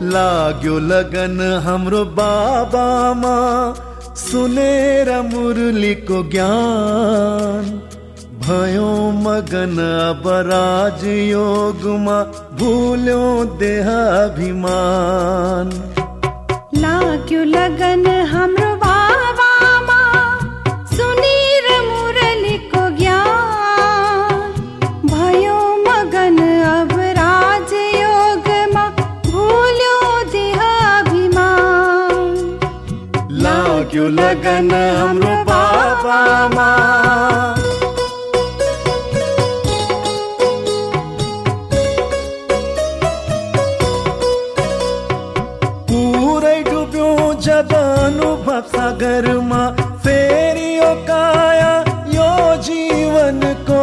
लाग्यो लगन हाम्रो बाबामा, सुनेर मुरलीको ज्ञान। भयो मगन अब राजयोगमा, भुल्यो देहाभिमान। लाग्यो लगन हाम्रो बाबामा, सुनेर मुरलीको ज्ञान। भयो मगन अब राजयोगमा, भुल्यो देहाभिमान। लाग्यो लगन हाम्रो बाबामा। जब अनुभव सागरमा, फेरि यो काया यो जीवनको।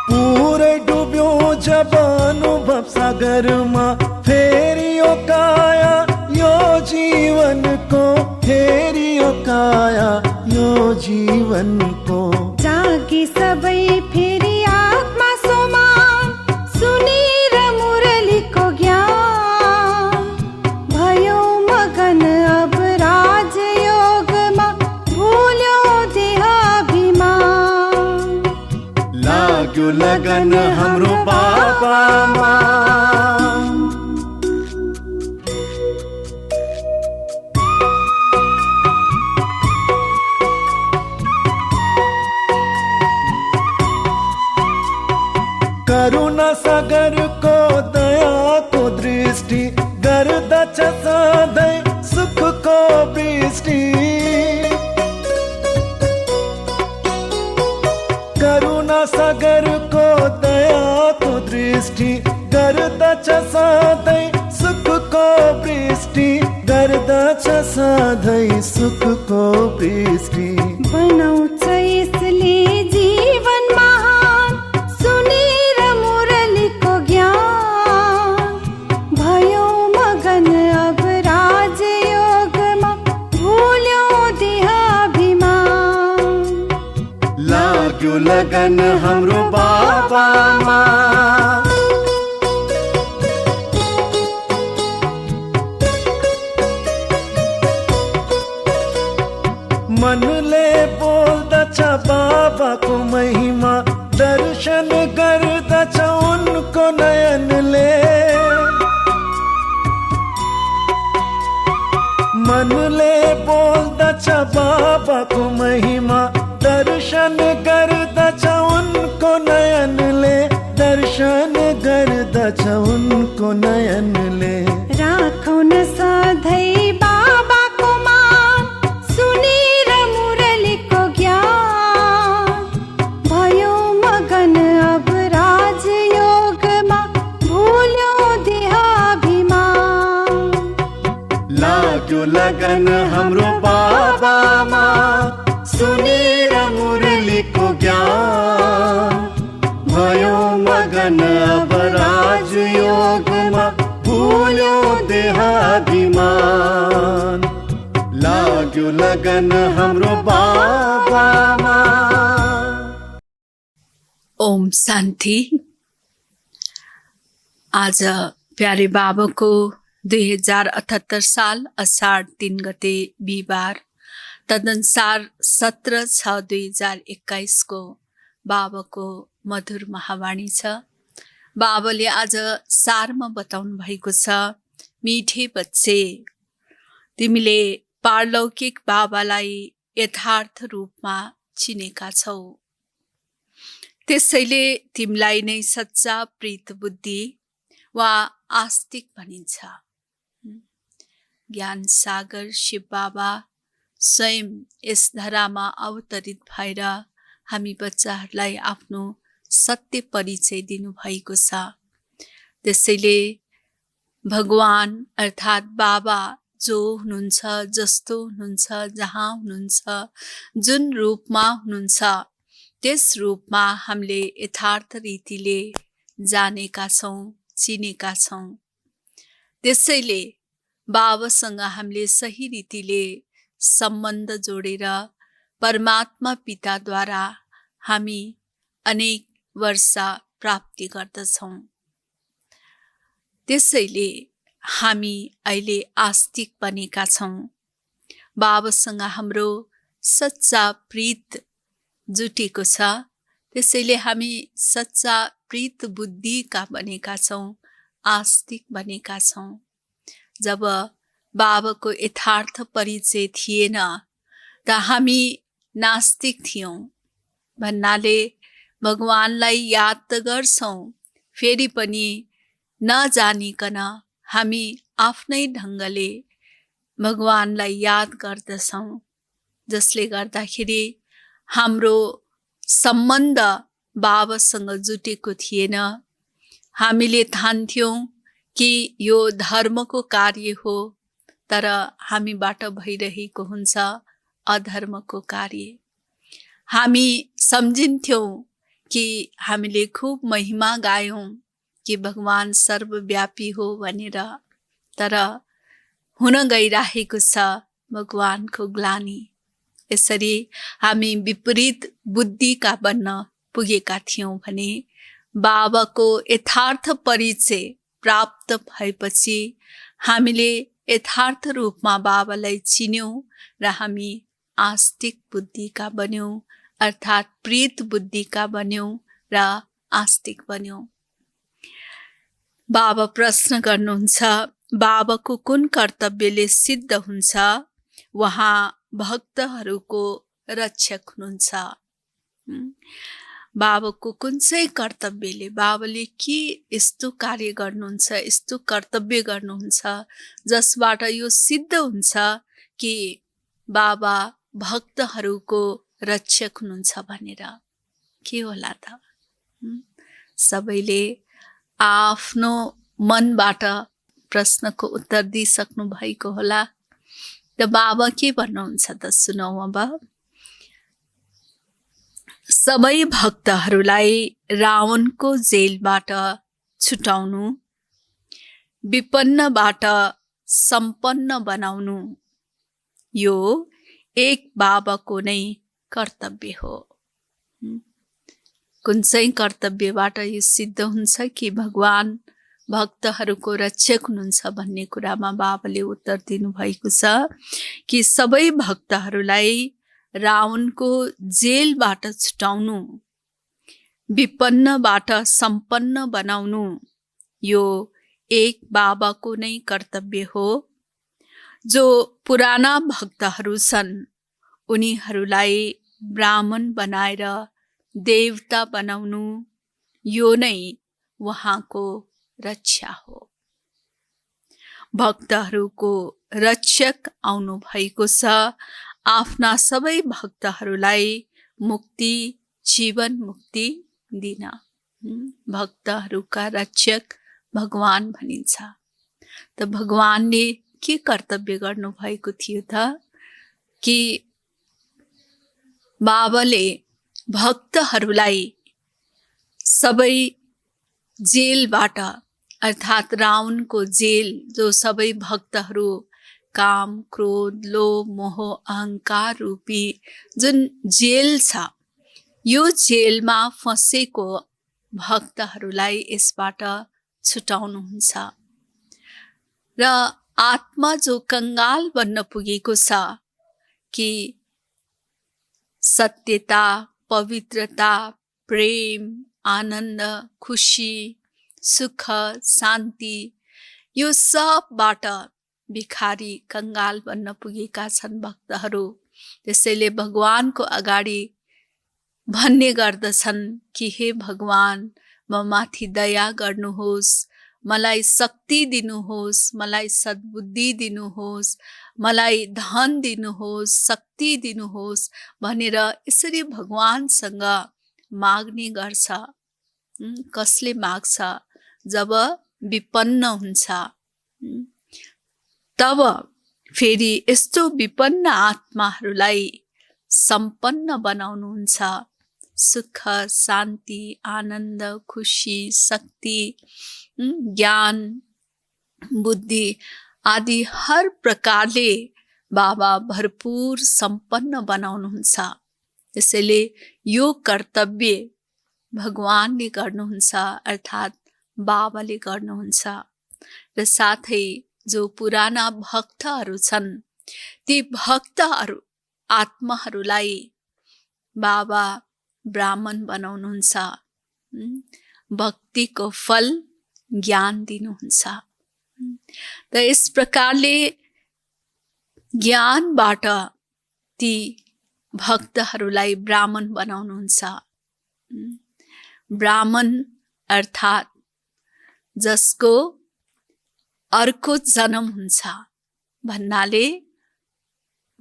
पुरै डुब्यो जब अनुभव सागरमा, फेरि यो काया यो जीवनको। फेरि यो काया यो जीवनको। जागे सबै फेरि आत्मा समान, सुनेर मुरलीको ज्ञान। भयो मगन अब राजयोगमा, भुल्यो देहाभिमान। लाग्यो लगन हाम्रो बाबामा। करुणा सागरको दयाको दृष्टि, गर्दछ सधैँ सुखको वृष्टि। करुणा सागरको दयाको दृष्टि, गर्दछ सधैँ सुखको वृष्टि। गर्दछ सधैँ सुखको वृष्टि। बनाउँछ यसले जीवन महान, सुनेर मुरलीको ज्ञान। भयो मगन अब राजयोगमा, भुल्यो देहाभिमान। लाग्यो लगन हाम्रो बाबामा। मनले बोल्दछ बाबाको महिमा, दर्शन गर्दछ उनको नयनले। मनले बोल्दछ बाबाको महिमा, दर्शन गर्दछ उनको नयनले। दर्शन गर्दछ उनको नयनले। राखौँ न सधैँ बाबाको मान, सुनेर मुरलीको ज्ञान। भयो मगन अब राजयोगमा, भुल्यो देहाभिमान। लाग्यो लगन हाम्रो बाबामा, सुनेर मुरलीको ज्ञान। भयो मगन अब राजयोगमा, भुल्यो देहाभिमान। लाग्यो लगन हाम्रो बाबामा। ओम शान्ति। आज प्यारे बाबाको 2078 साल असार 3 गते बिहिबार, तदनुसार 17/6/2021 को बाबाको मधुर महावाणी छ। बाबाले आज सारमा बताउनु भएको छ, मिठे बच्चे, तिमीले पारलौकिक बाबालाई यथार्थ रूपमा चिनेका छौ। त्यसैले तिमीलाई नै सच्चा प्रीत बुद्धि वा आस्तिक भनिन्छ। ज्ञान सागर शिव बाबा स्वयं यस धरामा अवतरित भएर हामी बच्चाहरूलाई आफ्नो सत्य परिचय दिनुभएको छ। त्यसैले भगवान अर्थात् बाबा जो हुनुहुन्छ, जस्तो हुनुहुन्छ, जहाँ हुनुहुन्छ, जुन रूपमा हुनुहुन्छ, त्यस रूपमा हामीले यथार्थ रीतिले जानेका छौँ, चिनेका छौँ। त्यसैले बाबासँग हामीले सही रीतिले सम्बन्ध जोडेर परमात्मा पिताद्वारा हामी अनेक वर्ष प्राप्ति गर्दछौँ। त्यसैले हामी अहिले आस्तिक बनेका छौँ। बाबासँग हाम्रो सच्चा प्रीत जुटेको छ। त्यसैले हामी सच्चा प्रीत बुद्धिका बनेका छौँ, आस्तिक बनेका छौँ। जब बाबाको यथार्थ परिचय थिएन त हामी नास्तिक थियौँ। भन्नाले भगवानलाई याद त गर्छौँ, फेरि पनि नजानिकन हामी आफ्नै ढङ्गले भगवानलाई याद गर्दछौँ, जसले गर्दाखेरि हाम्रो सम्बन्ध बाबासँग जुटेको थिएन। हामीले ठान्थ्यौँ कि यो धर्मको कार्य हो, तर हामीबाट भइरहेको हुन्छ अधर्मको कार्य। हामी सम्झिन्थ्यौँ कि हामीले खुब महिमा गायौँ कि भगवान सर्वव्यापी हो भनेर, तर हुन गइरहेको छ भगवानको ग्लानि। यसरी हामी विपरीत बुद्धिका बन्न पुगेका थियौँ भने बाबाको यथार्थ परिचय प्राप्त भएपछि हामीले यथार्थ रूपमा बाबालाई चिन्यौँ र हामी आस्तिक बुद्धिका बन्यौँ, अर्थात् प्रीत बुद्धिका बन्यौँ र आस्तिक बन्यौँ। बाबा प्रश्न गर्नुहुन्छ, बाबाको कुन कर्तव्यले सिद्ध हुन्छ? उहाँ भक्तहरूको रक्षक हुनुहुन्छ। बाबाको कुन चाहिँ कर्तव्यले, बाबाले के यस्तो कार्य गर्नुहुन्छ, यस्तो कर्तव्य गर्नुहुन्छ जसबाट यो सिद्ध हुन्छ कि बाबा भक्तहरूको रक्षक हुनुहुन्छ भनेर? के होला त? सबैले आफ्नो मनबाट प्रश्नको उत्तर दिइसक्नु भएको होला। त बाबा के भन्नुहुन्छ त सुनौ अब। सबै भक्तहरूलाई रावणको जेलबाट छुटाउनु, विपन्नबाट सम्पन्न बनाउनु यो एक बाबाको नै कर्तव्य हो। कुन चाहिँ कर्तव्यबाट यो सिद्ध हुन्छ कि भगवान भक्तहरूको रक्षक हुनुहुन्छ भन्ने कुरामा बाबाले उत्तर दिनुभएको छ कि सबै भक्तहरूलाई रावणको जेलबाट छुटाउनु, विपन्नबाट सम्पन्न बनाउनु यो एक बाबाको नै कर्तव्य हो। जो पुराना भक्तहरू छन् उनीहरूलाई ब्राह्मण बनाएर देवता बनाउनु यो नै उहाँको रक्षा हो। भक्तहरूको रक्षक आउनु भएको छ आफ्ना सबै भक्तहरूलाई मुक्ति, जीवन मुक्ति दिन। भक्तहरूका रक्षक भगवान भनिन्छ। त भगवानले के कर्तव्य गर्नु भएको थियो त कि बाबाले भक्तहरूलाई सबै जेलबाट, अर्थात् रावणको जेल, जो सबै भक्तहरू काम, क्रोध, लोभ, मोह, अहंकार रूपी जुन जेल छ, यो जेलमा फँसेको भक्तहरूलाई यसबाट छुटाउनुहुन्छ। र आत्मा जो कंगाल बन्न पुगेको छ कि सत्यता, पवित्रता, प्रेम, आनन्द, खुशी, सुख, शान्ति यो सबबाट भिखारी कंगाल बन्न पुगेका छन् भक्तहरू। त्यसैले भगवानको अगाडि भन्ने गर्दछन् कि हे भगवान, म माथि दया गर्नुहोस्, मलाई शक्ति दिनुहोस्, मलाई सद्बुद्धि दिनुहोस्, मलाई धन दिनुहोस्, शक्ति दिनुहोस् भनेर यसरी भगवानसँग माग्ने गर्छ। कसले माग्छ? जब विपन्न हुन्छ तब फेरि यस्तो विपन्न आत्माहरूलाई सम्पन्न बनाउनुहुन्छ। सुख, शान्ति, आनन्द, खुशी, शक्ति, ज्ञान, बुद्धि आदि हर प्रकारले बाबा भरपूर सम्पन्न बनाउनुहुन्छ। त्यसैले यो कर्तव्य भगवानले गर्नुहुन्छ, अर्थात् बाबाले गर्नुहुन्छ। र साथै जो पुराना भक्तहरू छन्, ती भक्तहरू आत्माहरूलाई बाबा ब्राह्मण बनाउनुहुन्छ। भक्तिको फल ज्ञान दिनुहुन्छ। त यस प्रकारले ज्ञानबाट ती भक्तहरूलाई ब्राह्मण बनाउनुहुन्छ। ब्राह्मण अर्थात् जसको अर्को जन्म हुन्छ भन्नाले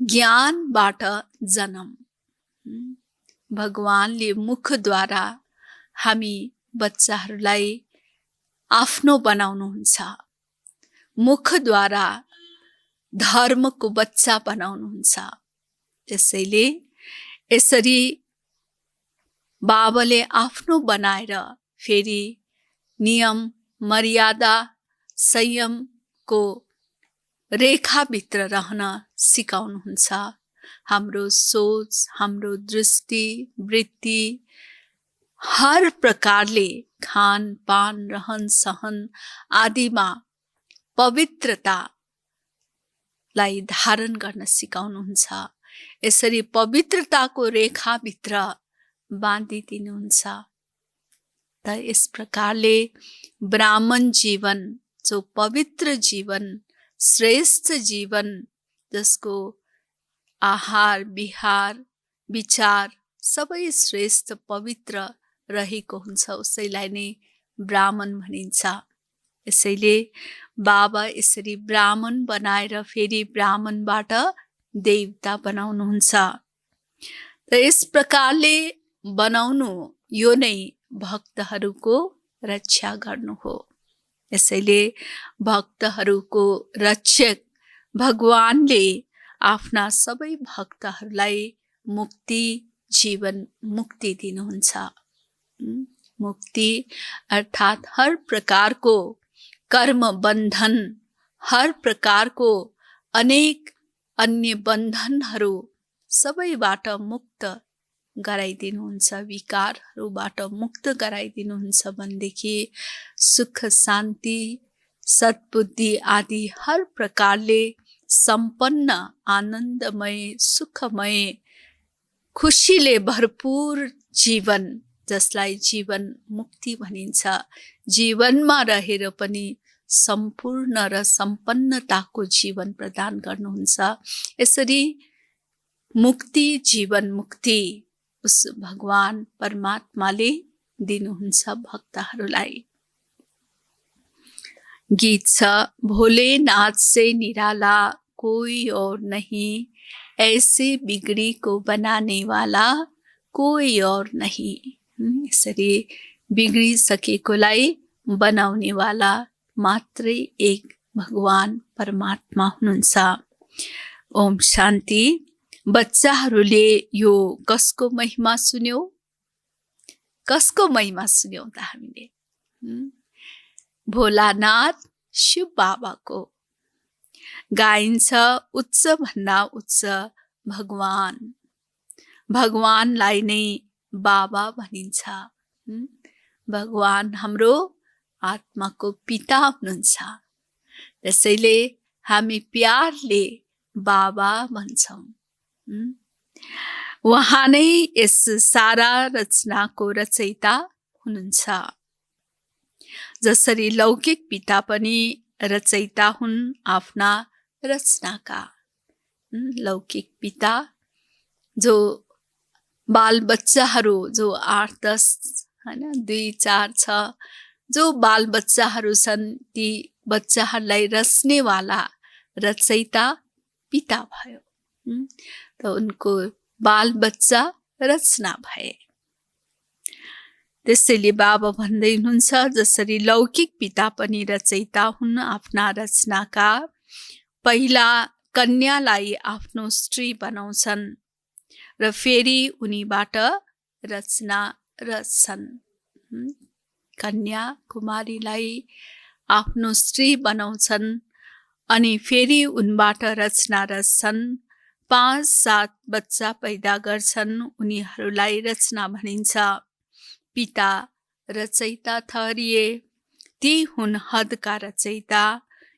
ज्ञानबाट जन्म। भगवानले मुखद्वारा हामी बच्चाहरूलाई आफ्नो बनाउनुहुन्छ, मुखद्वारा धर्मको बच्चा बनाउनुहुन्छ। त्यसैले यसरी बाबाले आफ्नो बनाएर फेरि नियम मर्यादा संयमको रेखाभित्र रहन सिकाउनुहुन्छ। हाम्रो सोच, हाम्रो दृष्टि, वृत्ति हर प्रकारले खानपान, रहन सहन आदिमा पवित्रतालाई धारण गर्न सिकाउनुहुन्छ। यसरी पवित्रताको रेखाभित्र बाँधिदिनुहुन्छ। त यस प्रकारले ब्राह्मण जीवन, जो पवित्र जीवन, श्रेष्ठ जीवन, जसको आहार विहार विचार सबै श्रेष्ठ पवित्र रहेको हुन्छ, उसैलाई नै ब्राह्मण भनिन्छ। यसैले बाबा यसरी ब्राह्मण बनाएर फेरि ब्राह्मणबाट देवता बनाउनुहुन्छ। र यस प्रकारले बनाउनु यो नै भक्तहरूको रक्षा गर्नु हो। यसैले भक्तहरूको रक्षक भगवानले आफ्ना सबै भक्तहरूलाई मुक्ति, जीवन मुक्ति दिनुहुन्छ। मुक्ति अर्थात् हर प्रकारको कर्म बन्धन, हर प्रकारको अनेक अन्य बन्धनहरू सबैबाट मुक्त गराइदिनुहुन्छ, विकारहरूबाट मुक्त गराइदिनुहुन्छ भनेदेखि सुख शान्ति सद्बुद्धि आदि हर प्रकारले सम्पन्न आनन्दमय सुखमय खुसीले भरपूर जीवन, जसलाई जीवन मुक्ति भनिन्छ, जीवनमा रहेर पनि सम्पूर्ण र सम्पन्नताको जीवन प्रदान गर्नुहुन्छ। यसरी मुक्ति, जीवन मुक्ति उस भगवान परमात्माले दिनुहुन्छ भक्तहरूलाई। गीत छ, भोलेनाथ से निराला कोई और नहीं, ऐसे बिगड़ी को बनाने वाला कोई और नहीं। यसरी बिग्रिसकेकोलाई बनाउने वाला मात्रै एक भगवान परमात्मा हुनुहुन्छ। ओम शान्ति। बच्चाहरूले यो कसको महिमा सुन्यौ? कसको महिमा सुन्यौ त हामीले? भोलानाथ शिव बाबाको गाइन्छ। उच्च भन्दा उच्च भगवान, भगवानलाई नै बाबा भनिन्छ। भगवान हाम्रो आत्माको पिता हुनुहुन्छ। त्यसैले हामी प्यारले बाबा भन्छौँ। उहाँ नै यस सारा रचनाको रचयिता हुनुहुन्छ। जसरी लौकिक पिता पनि रचयिता हुन् आफ्ना रचनाका। लौकिक पिता जो बाल बच्चाहरू जो 8-10 हैन 2-4 छ जो बाल बच्चाहरू छन्, ती बच्चाहरूलाई रच्नेवाला रचयिता पिता भयो। त उनको बाल बच्चा रचना भए। त्यसैले बाबा भन्दै हुनुहुन्छ, जसरी लौकिक पिता पनि रचयिता हुन् आफ्ना रचनाका। पहिला कन्यालाई आफ्नो स्त्री बनाउँछन् र फेरि उनीबाट रचना रच्छन्। कन्या कुमारीलाई आफ्नो स्त्री बनाउँछन् अनि फेरि उनबाट रचना रच्छन्। 5-7 बच्चा पैदा गर्छन्, उनीहरूलाई रचना भनिन्छ। पिता रचयिता ठहरिए, ती हुन् हदका रचयिता,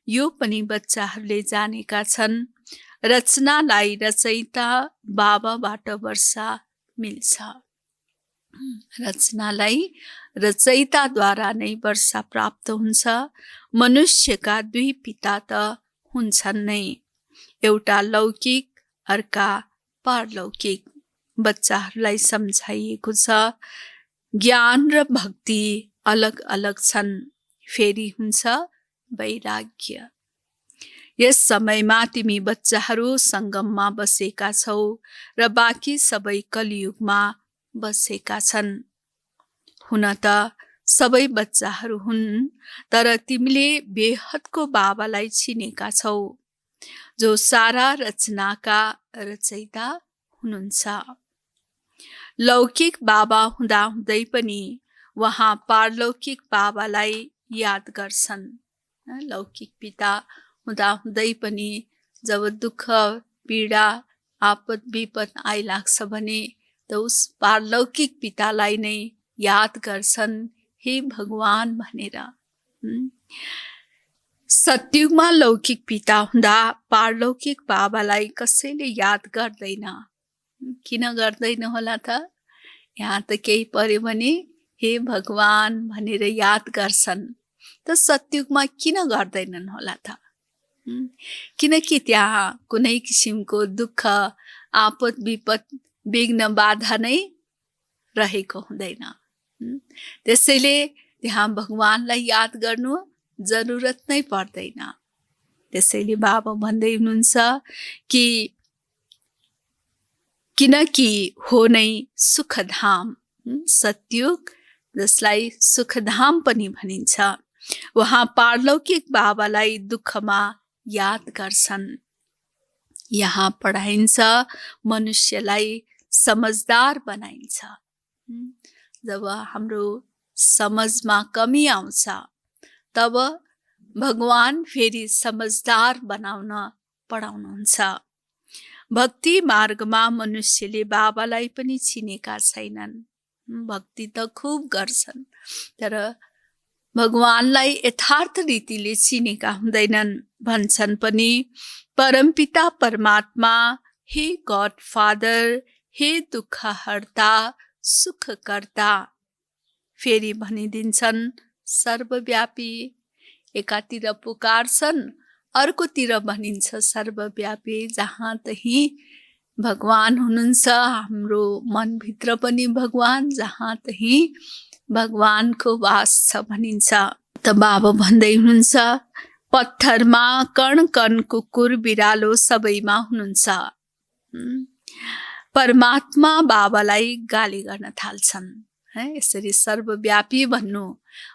यो पनि बच्चाहरूले जानेका छन्। रचनालाई रचयिता बाबाबाट वर्षा मिल्छ। रचनालाई रचयिताद्वारा नै वर्षा प्राप्त हुन्छ। मनुष्यका दुई पिता त हुन्छन् नै, एउटा लौकिक अर्का पारलौकिक। बच्चाहरूलाई सम्झाइएको छ ज्ञान र भक्ति अलग अलग छन्, फेरि हुन्छ वैराग्य। यस समयमा तिमी बच्चाहरू सङ्गममा बसेका छौ र बाँकी सबै कलियुगमा बसेका छन्। हुन त सबै बच्चाहरू हुन्, तर तिमीले बेहदको बाबालाई चिनेका छौ, जो सारा रचनाका रचयिता हुनुहुन्छ। लौकिक बाबा हुँदाहुँदै पनि उहाँ पारलौकिक बाबालाई याद गर्छन्। लौकिक पिता हुँदाहुँदै पनि जब दुःख पीडा आपद विपद आइलाग्छ भने त उस पारलौकिक पितालाई नै याद गर्छन्, हे भगवान भनेर। सत्युगमा लौकिक पिता हुँदा पारलौकिक बाबालाई कसैले याद गर्दैन। किन गर्दैन होला त? यहाँ त केही पर्यो भने हे भगवान भनेर याद गर्छन्, त सत्युगमा किन गर्दैनन् होला त? किनकि त्यहाँ कुनै किसिमको दुःख आपद विपद विघ्न बाधा नै रहेको हुँदैन। त्यसैले त्यहाँ भगवानलाई याद गर्नु जरुरत नै पर्दैन। त्यसैले बाबा भन्दै हुनुहुन्छ कि किनकि हो नै सुखधाम, सत्युग जसलाई सुखधाम पनि भनिन्छ, उहाँ पारलौकिक बाबालाई दुःखमा याद गर्छन्। यहाँ पढाइन्छ मनुष्यलाई समझदार बनाइन्छ। जब हाम्रो समझमा कमी आउँछ तब भगवान फेरि समझदार बनाउन पढाउनुहुन्छ। भक्ति मार्गमा मनुष्यले बाबालाई पनि चिनेका छैनन्। भक्ति त खुब गर्छन्, तर भगवानलाई यथार्थ रीतिले चिनेका हुँदैनन्। भन्छन् पनि परमपिता परमात्मा, हे गॉड फादर, हे दुःख हर्ता सुखकर्ता। फेरि भनिदिन्छन् सर्वव्यापी। एकातिर पुकार्छन्, अर्कोतिर भनिन्छ सर्वव्यापी। जहाँ तहीँ भगवान हुनुहुन्छ, हाम्रो मनभित्र पनि भगवान, जहाँ तहीँ भगवानको वास छ भनिन्छ। त बाबा भन्दै हुनुहुन्छ पत्थरमा कण कण कुकुर बिरालो सबैमा हुनुहुन्छ। परमात्मा बाबालाई गाली गर्न थाल्छन्। यसरी सर्वव्यापी भन्नु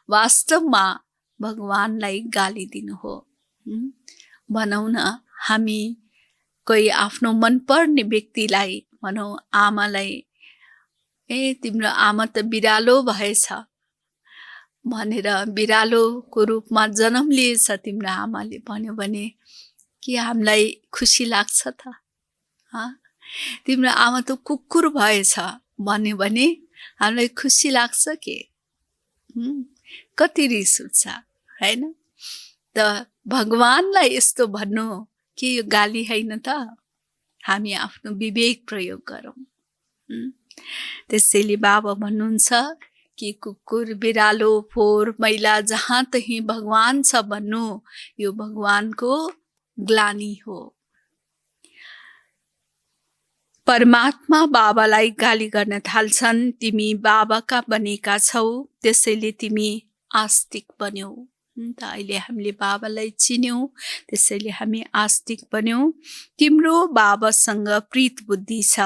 वास्तवमा भगवानलाई गाली दिनु हो। भनौँ न, हामी कोही आफ्नो मनपर्ने व्यक्तिलाई, भनौँ आमालाई, तिम्रो आमा त बिरालो भएछ भनेर, बिरालोको रूपमा जन्म लिएछ तिम्रो आमाले भन्यो भने के हामीलाई खुसी लाग्छ त? तिम्रो आमा त कुकुर भएछ भन्यो भने हामीलाई खुसी लाग्छ के? कति रिस उठ्छ हैन? त भगवानलाई यस्तो भन्नु के यो गाली होइन त? हामी आफ्नो विवेक प्रयोग गरौँ। त्यसैले बाबा भन्नुहुन्छ कि कुकुर बिरालो फोहोर मैला जहाँ तहीँ भगवान छ भन्नु यो भगवानको ग्लानी हो। परमात्मा बाबालाई गाली गर्न थाल्छन्, तिमी बाबाका बनेका छौ, त्यसैले तिमी आस्तिक बन्यौ। त अहिले हामीले बाबालाई चिन्यौं, त्यसैले हामी आस्तिक बन्यौं। तिम्रो बाबासँग प्रीत बुद्धि छ,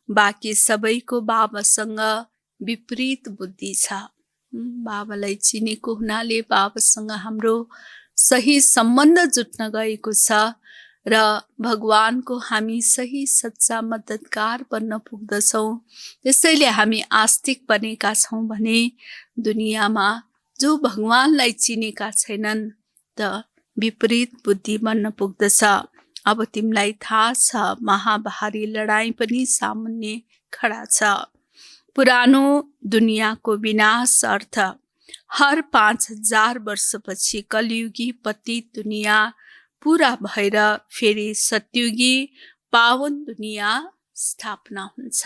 बाँकी सबैको बाबासँग विपरीत बुद्धि छ। बाबालाई चिनेको हुनाले बाबासँग हाम्रो सही सम्बन्ध जुट्न गएको छ र भगवानको हामी सही सच्चा मद्दतगार बन्न पुग्दछौँ। त्यसैले हामी आस्तिक बनेका छौँ भने दुनियाँमा जो भगवानलाई चिनेका छैनन् त विपरीत बुद्धि बन्न पुग्दछ। अब तिमीलाई थाहा छ महाभारी लडाईँ पनि सामुन्ने खडा छ। पुरानो दुनियाँको विनाश अर्थ हर 5000 वर्षपछि कलियुगी पतित दुनियाँ पूरा भएर फेरि सत्युगी पावन दुनियाँ स्थापना हुन्छ।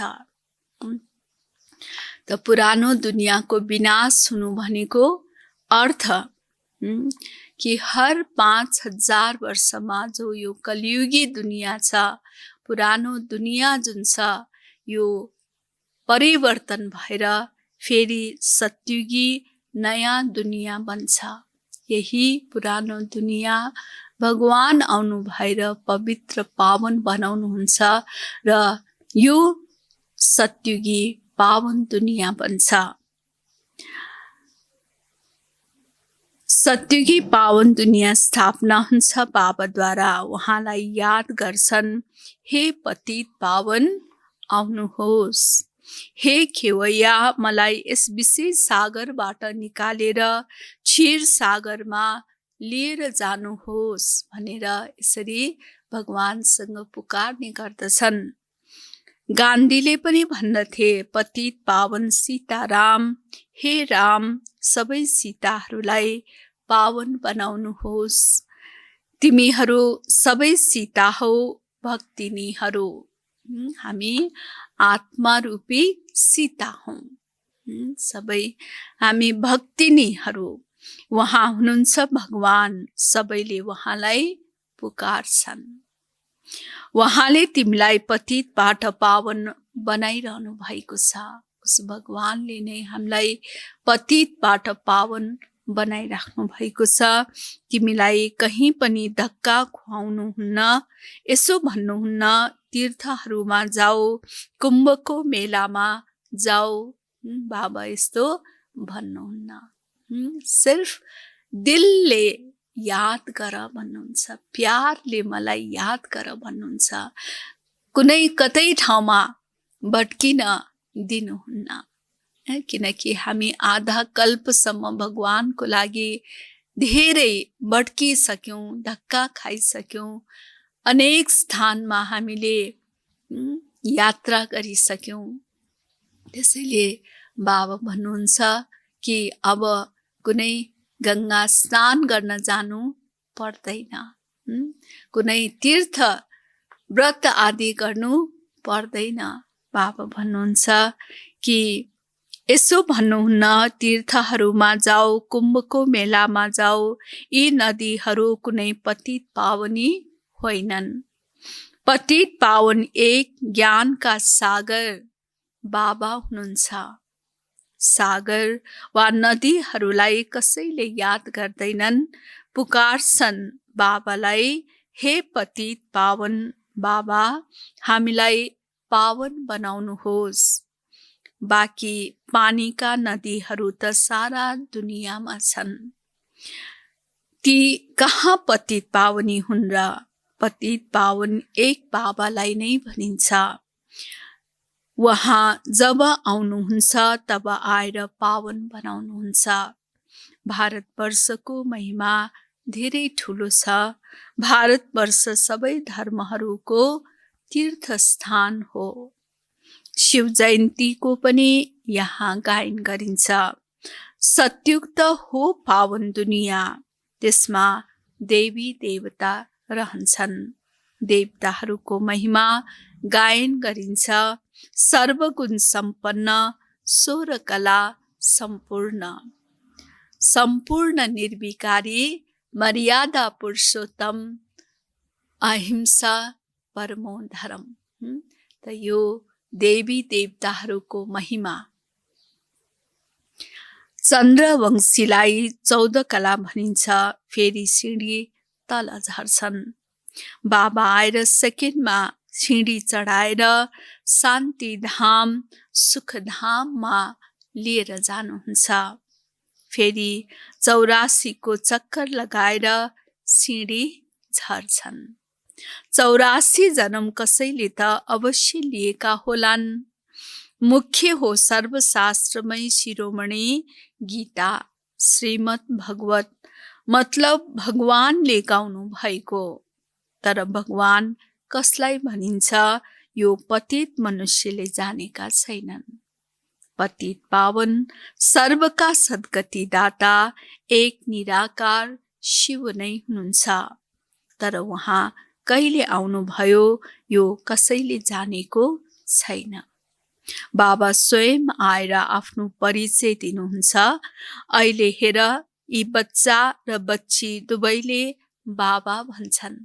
त पुरानो दुनियाँको विनाश हुनु भनेको अर्थ कि हर 5000 वर्षमा जो यो कलियुगी दुनियाँ छ, पुरानो दुनियाँ जुन छ यो परिवर्तन भएर फेरि सत्युगी नयाँ दुनियाँ बन्छ। यही पुरानो दुनियाँ भगवान आउनु भएर पवित्र पावन बनाउनुहुन्छ र यो सत्युगी पावन दुनियाँ बन्छ। सत्युगी पावन दुनियाँ स्थापना हुन्छ बाबाद्वारा। उहाँलाई याद गर्छन्, हे पतित पावन आउनुहोस्, हे खेवैया मलाई यस विशेष सागरबाट निकालेर क्षीर सागरमा लिएर जानुहोस् भनेर यसरी भगवानसँग पुकार्ने गर्दछन्। गान्धीले पनि भन्दथे, पतित पावन सीताराम, हे राम सबै सीताहरूलाई पावन बनाउनुहोस्। तिमीहरू सबै सीता हौ भक्तिनीहरू। हामी आत्मा रूपी सीता हौं। सबै हामी भक्तिनीहरू। उहाँ हुनुहुन्छ भगवान, सबैले उहाँलाई पुकार्छन्। उहाँले तिमीलाई पतितबाट पावन बनाइरहनु भएको छ। उस भगवानले नै हामीलाई पतितबाट पावन बनाइराख्नु भएको छ। तिमीलाई कहीँ पनि धक्का खुवाउनुहुन्न, यसो भन्नुहुन्न तीर्थहरूमा जाऊ, कुम्भको मेलामा जाऊ। बाबा यस्तो भन्नुहुन्न। सिर्फ दिलले याद गर भन्नुहुन्छ, प्यारले मलाई याद गर भन्नुहुन्छ। कुनै कतै ठाउँमा भट्किन दिनुहुन्न। किनकि हामी आधा कल्पसम्म भगवानको लागि धेरै भट्किसक्यौँ, धक्का खाइसक्यौँ। अनेक स्थानमा हामीले यात्रा गरिसक्यौँ। त्यसैले बाबा भन्नुहुन्छ कि अब कुनै गङ्गा स्नान गर्न जानु पर्दैन, कुनै तीर्थ व्रत आदि गर्नु पर्दैन। बाबा भन्नुहुन्छ कि यसो भन्नुहुन्न तीर्थहरूमा जाऊ, कुम्भको मेलामा जाऊ। यी नदीहरू कुनै पतित पावनी होइनन्। पतित पावन एक ज्ञानका सागर बाबा हुनुहुन्छ। सागर वा नदीहरूलाई कसैले याद गर्दैनन्, पुकार्छन् बाबालाई, हे पतित पावन बाबा हामीलाई पावन बनाउनुहोस्। बाँकी पानीका नदीहरू त सारा दुनियाँमा छन्। ती कहाँ पतित पावनी हुन् र? पतित पावन एक बाबालाई नै भनिन्छ। उहाँ जब आउनुहुन्छ तब आएर पावन बनाउनुहुन्छ। भारतवर्षको महिमा धेरै ठुलो छ। भारतवर्ष सबै धर्महरूको तीर्थस्थान हो। शिव जयन्तीको पनि यहाँ गायन गरिन्छ। सत्युक्त हो पावन दुनियाँ, त्यसमा देवी देवता रहन्छन्। देवताहरूको महिमा गायन गरिन्छ। सर्वगुण सम्पन्न, सोह्र कला सम्पूर्ण, सम्पूर्ण निर्विकारी, मर्यादा पुरुषोत्तम, अहिंसा परमो धर्म। त यो देवी देवताहरूको महिमा। चन्द्रवंशीलाई 14 कला भनिन्छ। फेरि सिँढी तल झर्छन्। बाबा आएर सेकेन्डमा सिँढी चढाएर शान्तिधाम सुखधाममा लिएर जानुहुन्छ। फेरि 84 को चक्कर लगाएर सिँढी झर्छन्। 84 जन्म कसैले त अवश्य लिएका होलान्। मुख्य हो सर्वशास्त्रमय शिरोमणि गीता, श्रीमद् भगवत, मतलब भगवानले गाउनु भएको। तर भगवान कसलाई भनिन्छ यो पतित मनुष्यले जानेका छैनन्। पतित पावन सर्वका सद्गति दाता एक निराकार शिव नै हुनुहुन्छ। तर उहाँ कहिले आउनुभयो यो कसैले जानेको छैन। बाबा स्वयं आएर आफ्नो परिचय दिनुहुन्छ। अहिले हेर, यी बच्चा र बच्ची दुवैले बाबा भन्छन्।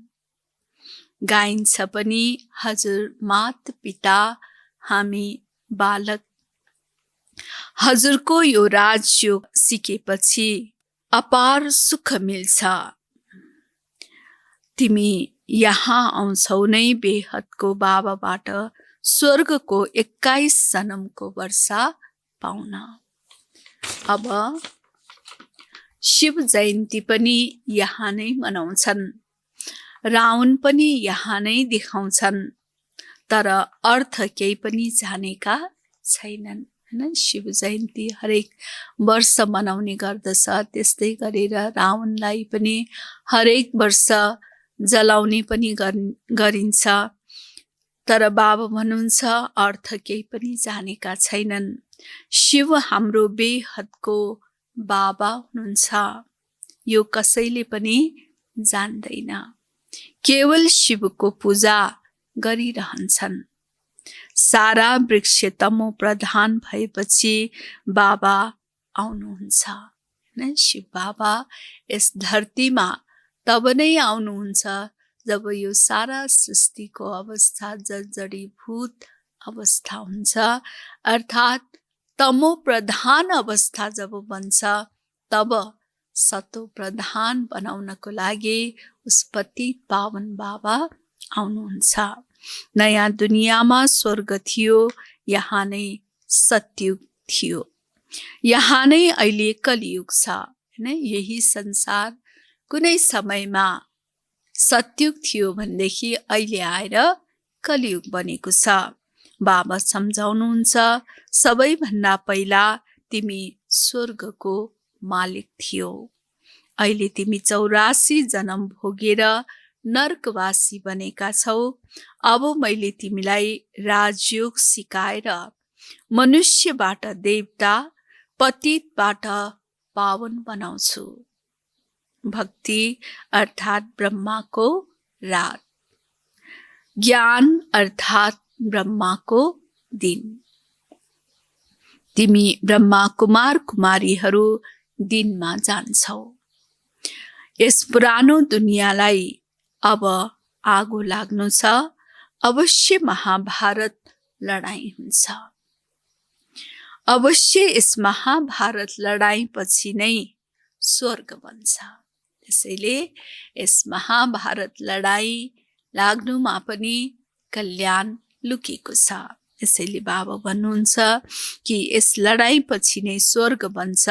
गाइन्छ पनि, हजुर मात पिता हामी बालक। हजुरको यो राजयोग सिकेपछि अपार सुख मिल्छ। तिमी यहाँ आउँछौ नै बेहदको बाबाबाट स्वर्गको 21 जन्मको वर्षा पाउन। अब शिव जयन्ती पनि यहाँ नै मनाउँछन्, रावण पनि यहाँ नै देखाउँछन्, तर अर्थ केही पनि जानेका छैनन्। हैन, शिव जयन्ती हरेक वर्ष मनाउने गर्दछ। त्यस्तै गरेर रावणलाई पनि हरेक वर्ष जलाउने पनि गरिन्छ। तर बाबा भन्नुहुन्छ अर्थ केही पनि जानेका छैनन्। शिव हाम्रो बेहदको बाबा हुनुहुन्छ, यो कसैले पनि जान्दैन। केवल शिवको पूजा गरिरहन्छन्। सारा वृक्ष तमो प्रधान भएपछि बाबा आउनुहुन्छ। शिव बाबा यस धरतीमा तब नै आउनुहुन्छ जब यो सारा सृष्टिको अवस्था जडीभूत अवस्था हुन्छ, अर्थात् तमो प्रधान अवस्था जब बन्छ, तब सतो प्रधान बनाउनको लागि उस पतित पावन बाबा आउनुहुन्छ। नयाँ दुनियाँमा स्वर्ग थियो, यहाँ नै सतयुग थियो। यहाँ नै अहिले कलियुग छ। हैन, यही संसार कुनै समयमा सतयुग थियो भनेदेखि अहिले आएर कलियुग बनेको छ। बाबा सम्झाउनुहुन्छ, सबैभन्दा पहिला तिमी स्वर्गको मालिक थियौ। अहिले तिमी 84 जन्म भोगेर नर्कवासी बनेका छौ। अब मैले तिमीलाई राजयोग सिकाएर मनुष्यबाट देवता, पतितबाट पावन बनाउँछु। भक्ति अर्थात् ब्रह्माको रात, ज्ञान अर्थात् ब्रह्माको दिन। तिमी ब्रह्मा कुमार कुमारीहरू दिनमा जान्छौ। यस पुरानो दुनियाँलाई अब आगो लाग्नु छ। अवश्य महाभारत लडाईँ हुन्छ। अवश्य यस महाभारत लडाईँ पछि नै स्वर्ग बन्छ। त्यसैले यस महाभारत लडाईँ लाग्नुमा पनि कल्याण लुकेको छ। यसैले बाबा भन्नुहुन्छ कि यस लडाईँ पछि नै स्वर्ग बन्छ।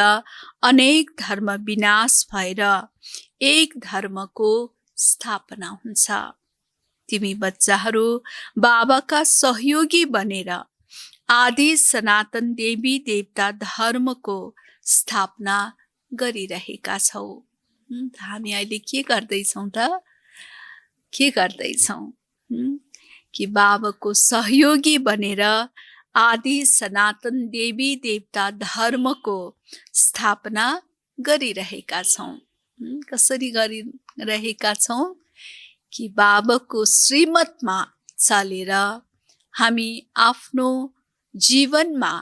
अनेक धर्म विनाश भएर एक धर्मको स्थापना हुन्छ। तिमी बच्चाहरू बाबाका सहयोगी बनेर आदि सनातन देवी देवता धर्मको स्थापना गरिरहेका छौ। हामी अहिले के गर्दैछौँ त? के गर्दैछौँ? कि बाबाको सहयोगी बनेर आदि सनातन देवी देवता धर्मको स्थापना गरिरहेका छौँ। कसरी गरिरहेका छौँ? कि बाबाको श्रीमतमा चलेर हामी आफ्नो जीवनमा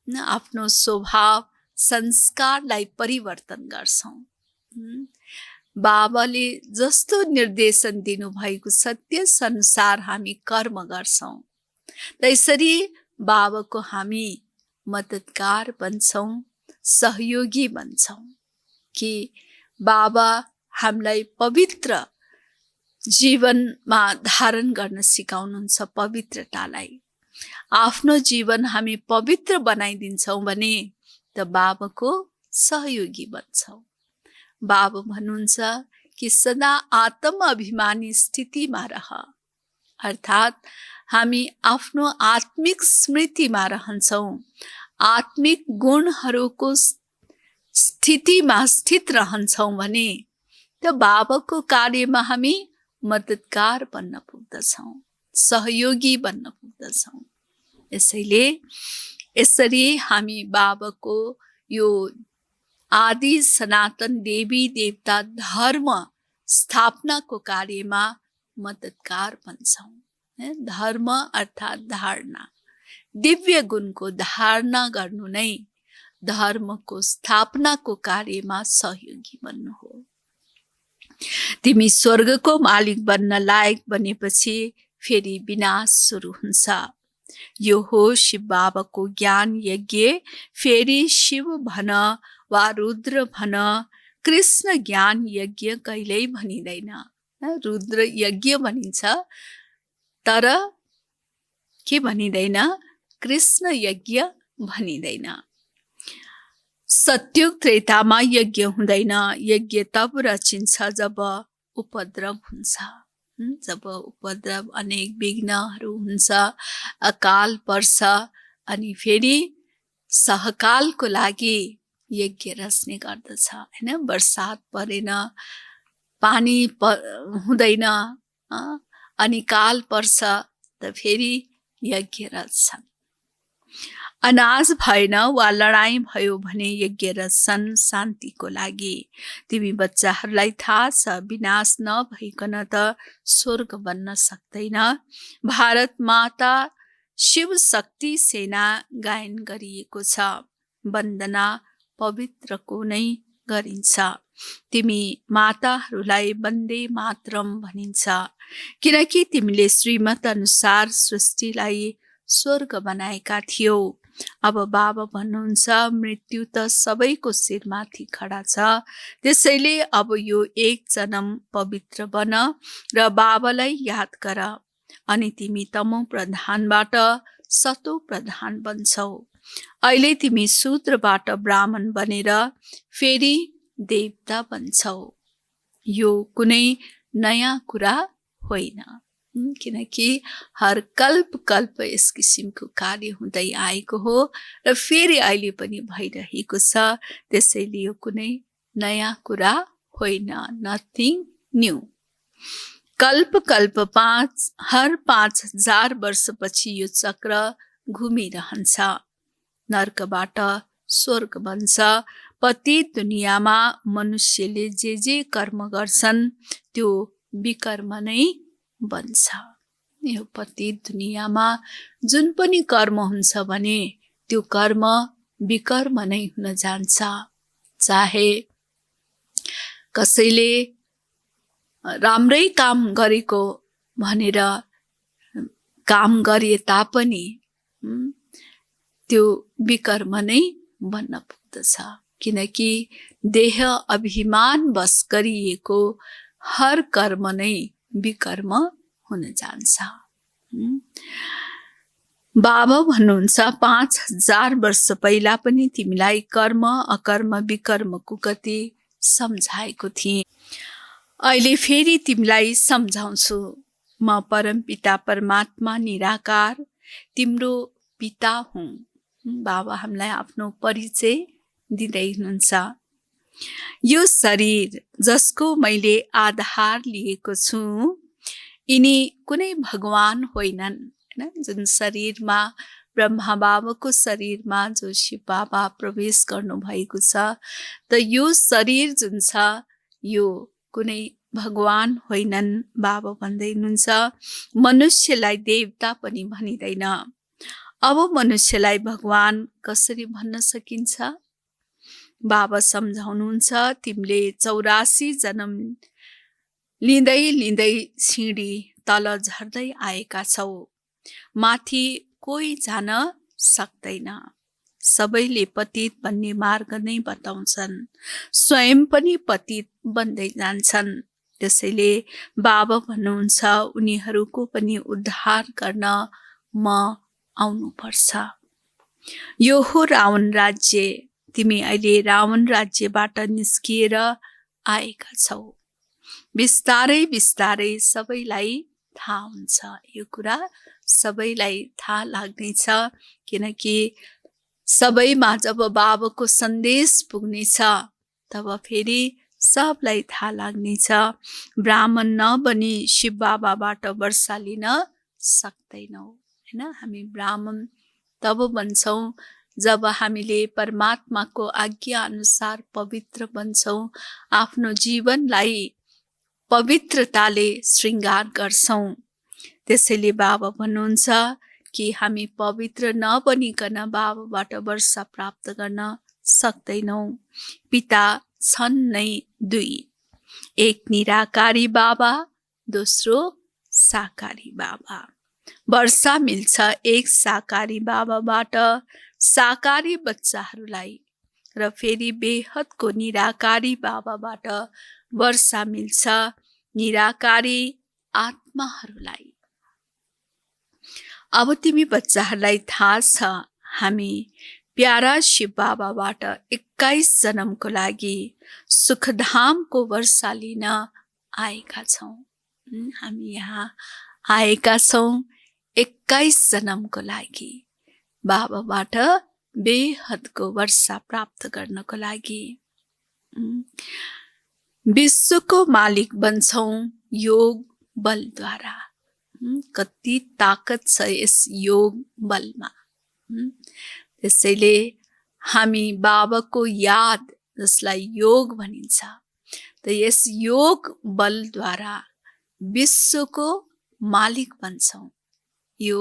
आफ्नो स्वभाव संस्कारलाई परिवर्तन गर्छौँ। बाबाले जस्तो निर्देशन दिनुभएको छ त्यस अनुसार हामी कर्म गर्छौँ। त्यसरी बाबाको हामी मद्दतगार बन्छौँ, सहयोगी बन्छौँ। कि बाबा हामीलाई पवित्र जीवनमा धारण गर्न सिकाउनुहुन्छ। पवित्रतालाई आफ्नो जीवन हामी पवित्र बनाइदिन्छौँ भने त बाबाको सहयोगी बन्छौँ। बाबा भन्नुहुन्छ कि सदा आत्म अभिमानी स्थितिमा रह, अर्थात् हामी आफ्नो आत्मिक स्मृतिमा रहन्छौँ। आत्मिक गुणहरूको स्थितिमा स्थित रहन्छौँ भने त बाबाको कार्यमा हामी मद्दतगार बन्न पुग्दछौँ, सहयोगी बन्न पुग्दछौँ। यसैले यसरी हामी बाबाको यो आदि सनातन देवी देवता धर्म स्थापनाको कार्यमा मद्दतगार बन्छौँ। धर्म अर्थात् धारणा, दिव्य गुणको धारणा गर्नु नै धर्मको स्थापनाको कार्यमा सहयोगी बन्नु हो। तिमी स्वर्गको मालिक बन्न लायक बनेपछि फेरि विनाश सुरु हुन्छ। यो हो शिव बाबाको ज्ञान यज्ञ। फेरि शिव भन वा रुद्र भन, कृष्ण ज्ञान यज्ञ कहिल्यै भनिँदैन। रुद्र यज्ञ भनिन्छ तर के भनिँदैन? कृष्ण यज्ञ भनिँदैन। सत्युग त्रेतामा यज्ञ हुँदैन। यज्ञ तब रचिन्छ जब उपद्रव हुन्छ। जब उपद्रव, अनेक विघ्नहरू हुन्छ, अकाल पर्छ, अनि फेरि सहकालको लागि यज्ञ रच्ने गर्दछ हैन। बर्सात परेन, पानी हुँदैन, अनि काल पर्छ त फेरि यज्ञ रच्छन्। अनाज भएन वा लडाईँ भयो भने यज्ञ रच्छन् शान्तिको लागि। तिमी बच्चाहरूलाई थाहा छ विनाश नभइकन त स्वर्ग बन्न सक्दैन। भारत माता शिव शक्ति सेना गायन गरिएको छ। वन्दना पवित्रको नै गरिन्छ। तिमी माताहरूलाई वन्दे मातरम भनिन्छ, किनकि तिमीले श्रीमत अनुसार सृष्टिलाई स्वर्ग बनाएका थियौ। अब बाबा भन्नुहुन्छ मृत्यु त सबैको शिरमाथि खडा छ, त्यसैले अब यो एक जन्म पवित्र बन र बाबालाई याद गर, अनि तिमी तमो प्रधानबाट सतो प्रधान बन्छौ। अहिले तिमी शूद्रबाट ब्राह्मण बनेर फेरि देवता बन्छौ। यो कुनै नयाँ कुरा होइन, किनकि हर कल्प कल्प यस किसिमको कार्य हुँदै आएको हो र फेरि अहिले पनि भइरहेको छ। त्यसैले यो कुनै नयाँ कुरा होइन, नथिङ न्यू। कल्प कल्प हर 5000 वर्षपछि यो चक्र घुमिरहन्छ। नर्कबाट स्वर्ग बन्छ। पतित दुनियाँमा मनुष्यले जे कर्म गर्छन् त्यो विकर्म नै बन्छ। यो पतित दुनियाँमा जुन पनि कर्म हुन्छ भने त्यो कर्म विकर्म नै हुन जान्छ। चाहे कसैले राम्रै काम गरेको भनेर काम गरे तापनि त्यो विकर्म नै बन्न पुग्दछ, किनकि देह अभिमान बस गरिएको हर कर्म नै विकर्म हुन जान्छ। बाबा भन्नुहुन्छ 5000 वर्ष पहिला पनि तिमीलाई कर्म अकर्म विकर्मको गति सम्झाएको थिएँ। अहिले फेरि तिमीलाई सम्झाउँछु। म परमपिता परमात्मा निराकार तिम्रो पिता हुँ। बाबा हामीलाई आफ्नो परिचय दिँदै हुनुहुन्छ। यो शरीर जसको मैले आधार लिएको छु, यिनी कुनै भगवान होइनन्। जुन शरीरमा ब्रह्मा बाबाको शरीरमा जो शिव बाबा प्रवेश गर्नु भएको छ, त यो शरीर जुन छ यो कुनै भगवान होइनन्। बाबा भन्दै हुनुहुन्छ मनुष्यलाई देवता पनि भनिँदैन। अब मनुष्यलाई भगवान कसरी भन्न सकिन्छ? बाबा सम्झाउनुहुन्छ तिमीले 84 जन्म लिँदै लिँदै सिँढी तल झर्दै आएका छौ। माथि कोही जान सक्दैन। सबैले पतित भन्ने मार्ग नै बताउँछन्, स्वयं पनि पतित बन्दै जान्छन्। त्यसैले बाबा भन्नुहुन्छ उनीहरूको पनि उद्धार गर्न म आउनुपर्छ। यो हो रावण राज्य। तिमी अहिले रावण राज्यबाट निस्किएर आएका छौ। बिस्तारै बिस्तारै सबैलाई थाहा हुन्छ। यो कुरा सबैलाई थाहा लाग्नेछ, किनकि सबैमा जब बाबाको सन्देश पुग्नेछ तब फेरि सबलाई थाहा लाग्नेछ। ब्राह्मण नबनी शिव बाबाबाट वर्षा लिन सक्दैनौ हैन। हामी ब्राह्मण तब बन्छौँ जब हामीले परमात्माको आज्ञा अनुसार पवित्र बन्छौँ, आफ्नो जीवनलाई पवित्रताले श्रृङ्गार गर्छौँ। त्यसैले बाबा भन्नुहुन्छ कि हामी पवित्र नबनिकन बाबाबाट वर्षा प्राप्त गर्न सक्दैनौँ। पिता छन् नै दुई, एक निराकारी बाबा, दोस्रो साकारी बाबा। वर्षा मिल्छ एक साकारी बाबाबाट साकारी बच्चाहरूलाई, र फेरि बेहदको निराकारी बाबाबाट वर्षा मिल्छ निराकारी आत्माहरूलाई। अब तिमी बच्चाहरूलाई थाहा छ हामी प्यारा शिव बाबाबाट 21 जन्मको लागि सुखधामको वर्षा लिन आएका छौँ। हामी यहाँ आएका छौँ 21 जन्मको लागि बाबाबाट बेहदको वर्षा प्राप्त गर्नको लागि। विश्वको मालिक बन्छौँ योग बलद्वारा। कति ताकत छ यस योग बलमा। त्यसैले हामी बाबाको याद, जसलाई योग भनिन्छ, त यस योग बलद्वारा विश्वको मालिक बन्छौँ। यो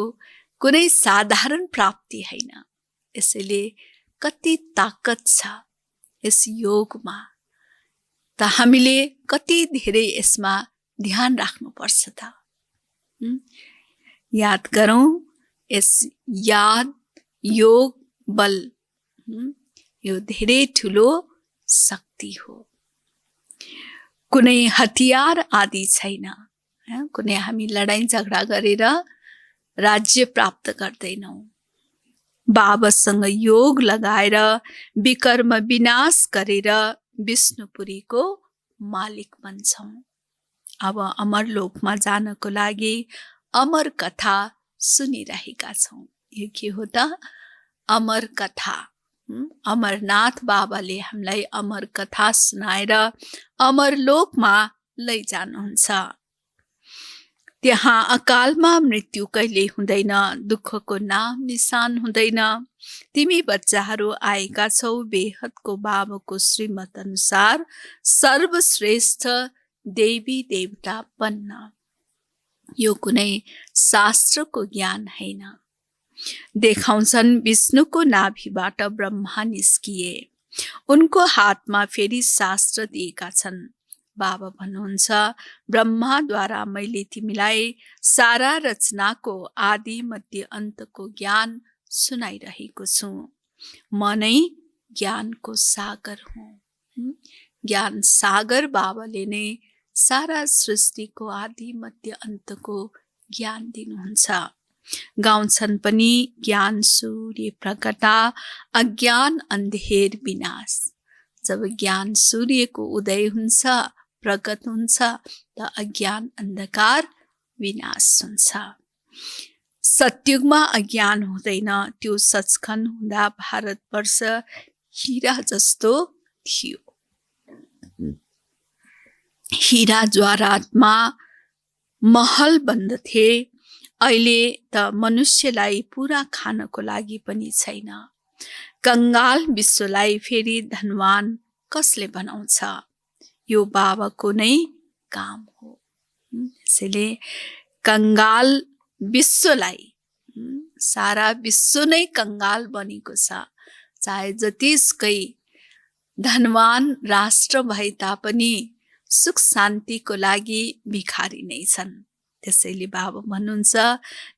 कुनै साधारण प्राप्ति होइन। यसैले कति ताकत छ यस योगमा, त हामीले कति धेरै यसमा ध्यान राख्नुपर्छ त। याद गरौँ, यस याद योग बल यो धेरै ठुलो शक्ति हो। कुनै हतियार आदि छैन। कुनै हामी लडाईँ झगडा गरेर राज्य प्राप्त गर्दैनौँ। बाबासँग योग लगाएर विकर्म विनाश गरेर विष्णुपुरीको मालिक बन्छौँ। अब अमरलोकमा जानको लागि अमर कथा सुनिरहेका छौँ। यो के हो त? अमर कथा। अमरनाथ बाबाले हामीलाई अमर कथा सुनाएर अमरलोकमा लैजानुहुन्छ। त्यहाँ अकालमा मृत्यु कहिले हुँदैन, दुःखको नाम निशान हुँदैन। तिमी बच्चाहरू आएका छौ बेहदको बाबाको श्रीमत अनुसार सर्वश्रेष्ठ देवी देवता बन्न। यो कुनै शास्त्रको ज्ञान होइन। देखाउँछन् विष्णुको नाभिबाट ब्रह्मा निस्किए, उनको हातमा फेरि शास्त्र दिएका छन्। बाबा भन्नुहुन्छ ब्रह्माद्वारा मैले तिमीलाई सारा रचनाको आदि मध्य अन्तको ज्ञान सुनाइरहेको छु। म नै ज्ञानको सागर हुँ। ज्ञान सागर बाबाले नै सारा सृष्टिको आदि मध्य अन्तको ज्ञान दिनुहुन्छ। गाउँछन् पनि ज्ञान सूर्य प्रकटा, अज्ञान अन्धेर विनाश। जब ज्ञान सूर्यको उदय हुन्छ, प्रकट हुन्छ, त अज्ञान अन्धकार विनाश हुन्छ। सतयुगमा अज्ञान हुँदैन। त्यो सचखण्ड हुँदा भारतवर्ष हीरा जस्तो थियो। हीरा ज्वारातमा महल बन्दथे। अहिले त मनुष्यलाई पुरा खानको लागि पनि छैन। कंगाल विश्वलाई फेरि धनवान कसले बनाउँछ? यो बाबाको नै काम हो। यसैले कंगाल विश्वलाई, सारा विश्व नै कंगाल बनेको छ। चाहे जतिसुकै धनवान राष्ट्र भए तापनि सुख शान्तिको लागि भिखारी नै छन्। त्यसैले बाबा भन्नुहुन्छ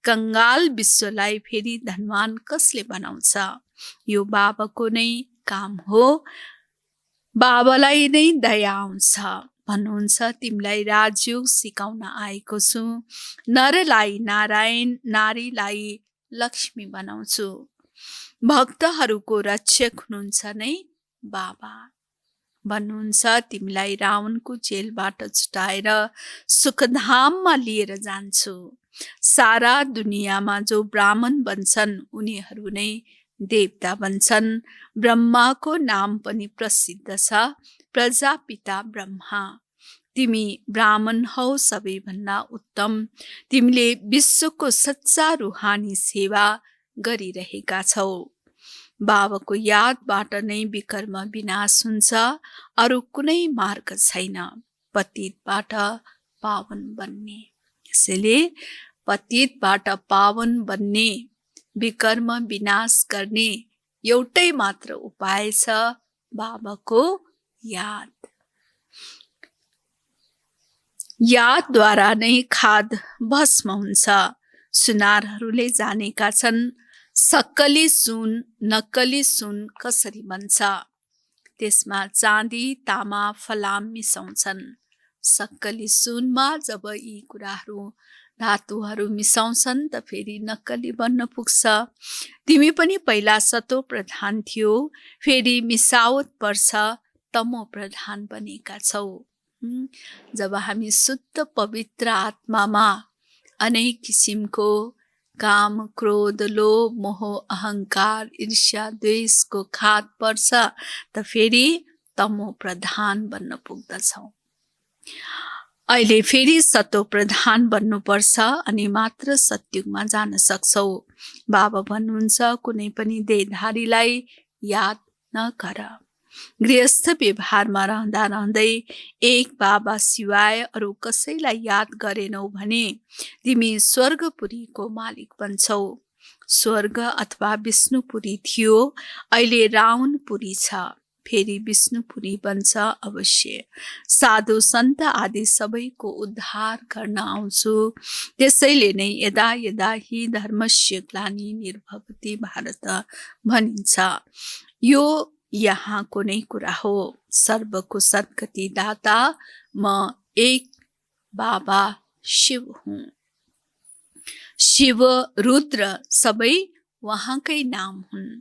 कंगाल विश्वलाई फेरि धनवान कसले बनाउँछ? यो बाबाको नै काम हो। बाबालाई नै दया आउँछ। भन्नुहुन्छ तिमीलाई राजयोग सिकाउन आएको छु। नरलाई नारायण, नारीलाई लक्ष्मी बनाउँछु। भक्तहरूको रक्षक हुनुहुन्छ नै बाबा। भन्नुहुन्छ तिमीलाई रावणको जेलबाट छुटाएर सुखधाममा लिएर जान्छु। सारा दुनियाँमा जो ब्राह्मण बन्छन् उनीहरू नै देवता बन्छन्। ब्रह्माको नाम पनि प्रसिद्ध छ, प्रजापिता ब्रह्मा। तिमी ब्राह्मण हौ सबैभन्दा उत्तम। तिमीले विश्वको सच्चा रुहानी सेवा गरिरहेका छौ। बाबाको यादबाट नै विकर्म विनाश हुन्छ, अरू कुनै मार्ग छैन पतितबाट पावन बन्ने। यसैले पतितबाट पावन बन्ने, विकर्म विनाश गर्ने एउटै मात्र उपाय छ, बाबाको याद। यादद्वारा नै खाद भस्म हुन्छ। सुनारहरूले जानेका छन् सक्कली सुन नक्कली सुन कसरी बन्छ। त्यसमा चाँदी तामा फलाम मिसाउँछन्। सक्कली सुनमा जब यी कुराहरू धातुहरू मिसाउँछन् त फेरि नक्कली बन्न पुग्छ। तिमी पनि पहिला सतो प्रधान थियो, फेरि मिसावट पर्छ, तमो प्रधान बनेका छौ। जब हामी शुद्ध पवित्र आत्मामा अनेक किसिमको काम, क्रोध, लोभ, मोह, अहंकार, ईर्ष्या, द्वेषको खाद पर्छ त फेरि तमो प्रधान बन्न पुग्दछौ। अहिले फेरि सतो प्रधान बन्नुपर्छ अनि मात्र सत्युगमा जान सक्छौ। बाबा भन्नुहुन्छ कुनै पनि देहधारीलाई याद नगर। गृहस्थ व्यवहारमा रहँदा रहँदै एक बाबा सिवाय अरू कसैलाई याद गरेनौ भने तिमी स्वर्गपुरीको मालिक बन्छौ। स्वर्ग अथवा विष्णुपुरी थियो, अहिले रावणपुरी छ, फेरि विष्णुपुरी बन्छ अवश्य। साधु सन्त आदि सबैको उद्धार गर्न आउँछु। त्यसैले नै यदा यदा हि धर्मस्य ग्लानि निर्भवति भारत भनिन्छ। यो यहाँको नै कुरा हो। सर्वको सद्गति दाता म एक बाबा शिव हुँ। शिव रुद्र सबै उहाँकै नाम हुन्।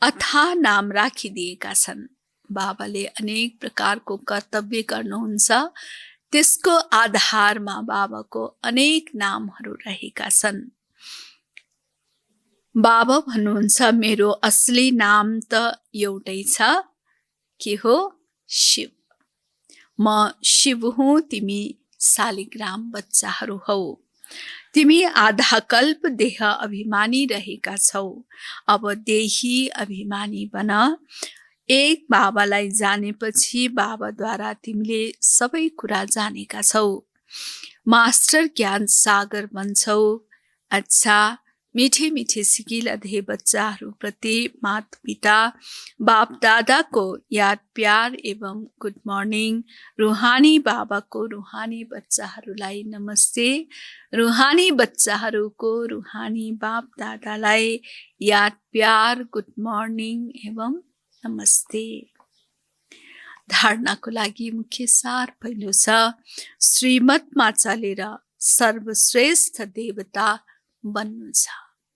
अथाह नाम राखिदिएका छन्। बाबाले अनेक प्रकारको कर्तव्य गर्नुहुन्छ, त्यसको आधारमा बाबाको अनेक नामहरू रहेका छन्। बाबा भन्नुहुन्छ मेरो असली नाम त एउटै छ, के हो? शिव। म शिव हुँ, तिमी शालिग्राम बच्चाहरू हौ। तिमी आधा कल्प देह अभिमानी रहेका छौ, अब देही अभिमानी बन। एक बाबालाई जानेपछि बाबाद्वारा तिमीले सबै कुरा जानेका छौ। मास्टर ज्ञान सागर बन्छौ। अच्छा, मिठे मिठे सिकिल अधे बच्चाहरूप्रति माता पिता बाप दादाको याद प्यार एवं गुड मर्निङ। रुहानी बाबाको रुहानी बच्चाहरूलाई नमस्ते। रुहानी बच्चाहरूको रुहानी बाप दादालाई याद प्यार गुड मर्निङ एवं नमस्ते। धारणाको लागि मुख्य सार पहिलो छ, श्रीमतमा चलेर सर्वश्रेष्ठ देवता बन्नु छ।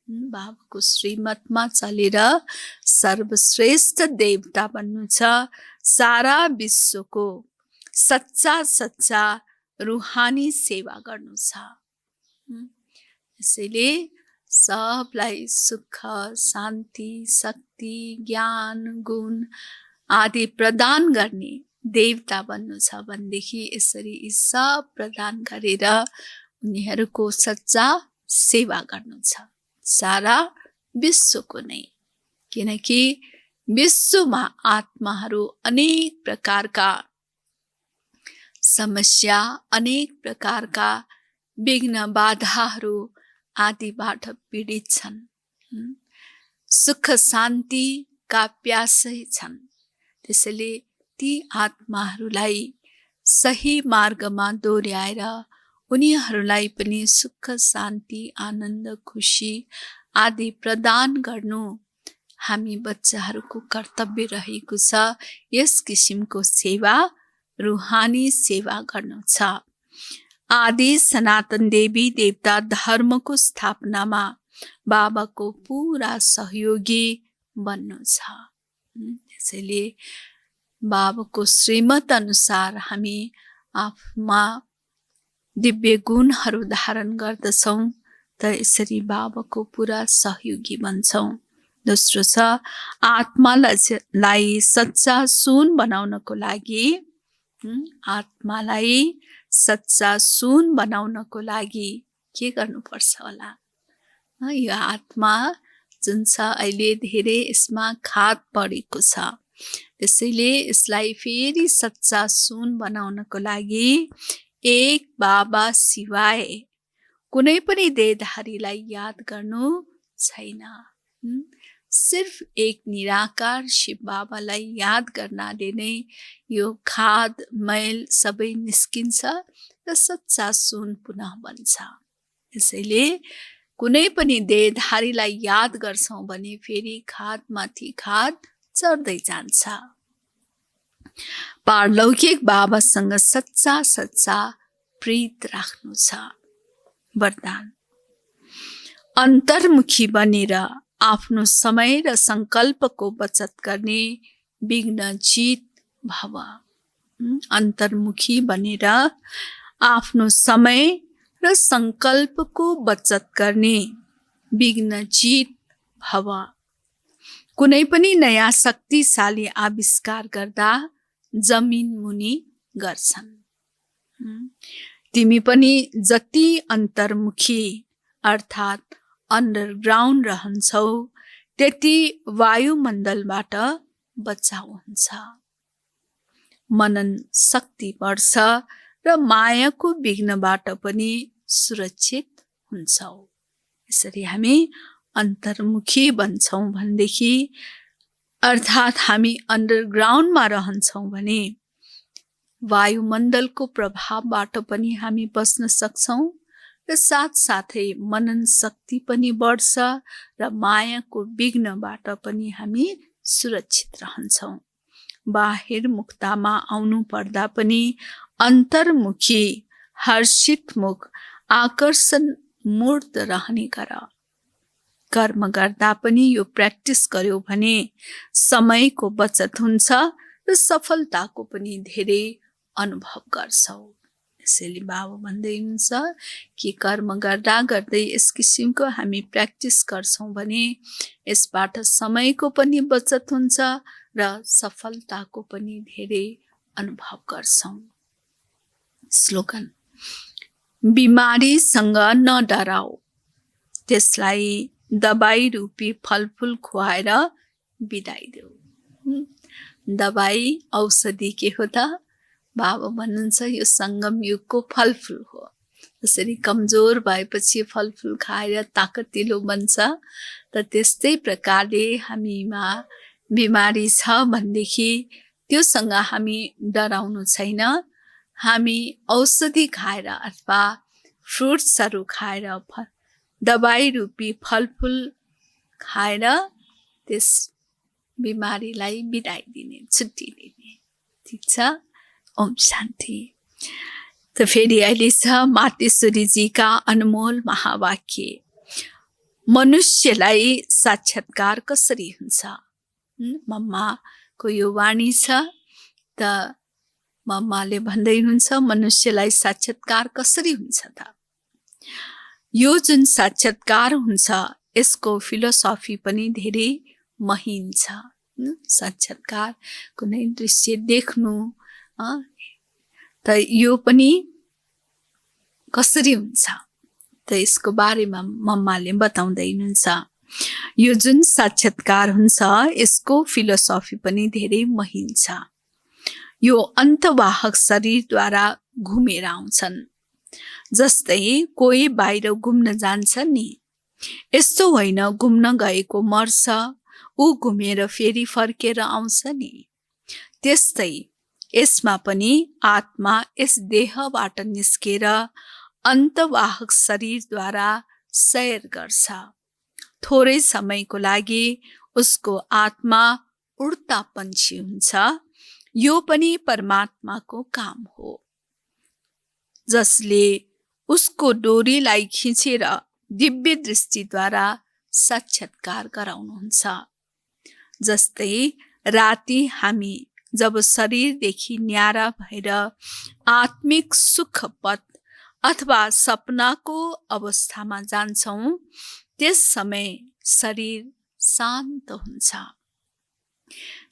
बाबाको श्रीमतमा चलेर सर्वश्रेष्ठ देवता बन्नु छ। सारा विश्वको सच्चा रुहानी सेवा गर्नु छ। यसैले सबलाई सुख, शान्ति, शक्ति, ज्ञान, गुण आदि प्रदान गर्ने देवता बन्नु छ भनेदेखि यसरी यी सब प्रदान गरेर उनीहरूको सच्चा सेवा गर्नु छ, सारा विश्वको नै। किनकि विश्वमा आत्माहरू अनेक प्रकारका समस्या, अनेक प्रकारका विघ्न बाधाहरू आदिबाट पीडित छन्। सुख शान्तिका प्यासै छन्। त्यसैले ती आत्माहरूलाई सही मार्गमा दोहोर्याएर उनीहरूलाई पनि सुख शान्ति आनन्द खुसी आदि प्रदान गर्नु हामी बच्चाहरूको कर्तव्य रहेको छ। यस किसिमको सेवा रुहानी सेवा गर्नु छ। आदि सनातन देवी देवता धर्मको स्थापनामा बाबाको पुरा सहयोगी बन्नु छ। त्यसैले बाबाको श्रीमत अनुसार हामी आफूमा दिव्य गुणहरू धारण गर्दछौँ त यसरी बाबाको पुरा सहयोगी बन्छौँ। दोस्रो छ, आत्मालाई सच्चा सुन बनाउनको लागि के गर्नुपर्छ होला? यो आत्मा जुन छ अहिले धेरै यसमा खाद परेको छ। त्यसैले यसलाई फेरि सच्चा सुन बनाउनको लागि एक बाबा सिवाय कुनै पनि देहधारीलाई याद गर्नु छैन। सिर्फ एक निराकार शिव बाबालाई याद गर्नाले नै यो खाद मैल सबै निस्किन्छ र सच्चा सुन पुनः बन्छ। त्यसैले कुनै पनि देहधारीलाई याद गर्छौं भने फेरि खादमाथि खाद चढ्दै जान्छ। पारलौकिक बाबासँग सच्चा सच्चा प्रीत राख्नु छ। वरदान: अन्तर्मुखी बनेर आफ्नो समय र संकल्पको बचत गर्ने विघ्नजित भव। अन्तर्मुखी बनेर आफ्नो समय र संकल्पको बचत गर्ने विघ्नजित भव। कुनै पनि नयाँ शक्तिशाली आविष्कार गर्दा जमिन मुनि गर्छन्। तिमी पनि जति अन्तर्मुखी अर्थात् अन्डरग्राउन्ड रहन्छौ त्यति वायुमण्डलबाट बचाउ हुन्छ। मनन शक्ति बढ्छ र मायाको विघ्नबाट पनि सुरक्षित हुन्छौ। यसरी हामी अन्तर्मुखी बन्छौं भनेदेखि अर्थात् हामी अन्डरग्राउन्डमा रहन्छौं भने वायुमण्डलको प्रभावबाट पनि हामी बच्न सक्छौं र साथसाथै मनन शक्ति पनि बढ्छ र मायाको विघ्नबाट पनि हामी सुरक्षित रहन्छौं। बाहिर मुक्तामा आउनु पर्दा पनि अन्तर्मुखी हर्षित मुख आकर्षण मूर्त रहने गर। कर्म गर्दा पनि यो प्र्याक्टिस गर्यो भने समयको बचत हुन्छ र सफलताको पनि धेरै अनुभव गर्छौ। यसैले बाबा भन्दै हुनुहुन्छ कि कर्म गर्दा गर्दै यस किसिमको हामी प्र्याक्टिस गर्छौं भने यसबाट समयको पनि बचत हुन्छ र सफलताको पनि धेरै अनुभव गर्छौं। स्लोगन: बिमारीसँग नडराऊ, त्यसलाई दबाई रूपी फलफूल खुवाएर बिदाई देऊ। दबाई औषधि के हो त? बाबा भन्नुहुन्छ यो संगम युगको फलफूल हो। जसरी कमजोर भएपछि फलफूल खाएर ताकतिलो बन्छ त त्यस्तै प्रकारले हामीमा बिमारी छ भनेदेखि त्योसँग हामी डराउनु छैन। हामी औषधि खाएर अथवा फ्रुट्सहरू खाएर दबाई रूपी फलफूल खाएर त्यस बिमारीलाई बिदाई दिने, छुट्टी दिने। ठिक छ? ओम शान्ति। त फेरि अहिले छ मातेश्वरीजीका अनमोल महावाक्य। मनुष्यलाई साक्षात्कार कसरी हुन्छ? मम्माको यो वाणी छ। त मम्माले भन्दै हुनुहुन्छ मनुष्यलाई साक्षात्कार कसरी हुन्छ त? यो जुन साक्षात्कार हुन्छ यसको फिलोसफी पनि धेरै महीन छ। साक्षात्कार कुनै दृश्य देख्नु त यो पनि कसरी हुन्छ त यसको बारेमा मम्माले बताउँदै हुनुहुन्छ। यो जुन साक्षात्कार हुन्छ यसको फिलोसफी पनि धेरै महीन छ। यो अन्तवाहक शरीरद्वारा घुमेर आउँछन्। जस्तै कोही बाहिर घुम्न जान्छ नि, यस्तो होइन घुम्न गएको मर्छ, ऊ घुमेर फेरि फर्केर आउँछ नि। त्यस्तै यसमा पनि आत्मा यस देहबाट निस्केर अन्तवाहक शरीरद्वारा सैर गर्छ। थोरै समयको लागि उसको आत्मा उड्ता पन्छी हुन्छ। यो पनि परमात्माको काम हो, जसले उसको डोरीलाई खिचेर दिव्य दृष्टिद्वारा साक्षात्कार गराउनुहुन्छ। जस्तै राति हामी जब शरीरदेखि न्यारा भएर आत्मिक सुख पथ अथवा सपनाको अवस्थामा जान्छौं त्यस समय शरीर शान्त हुन्छ।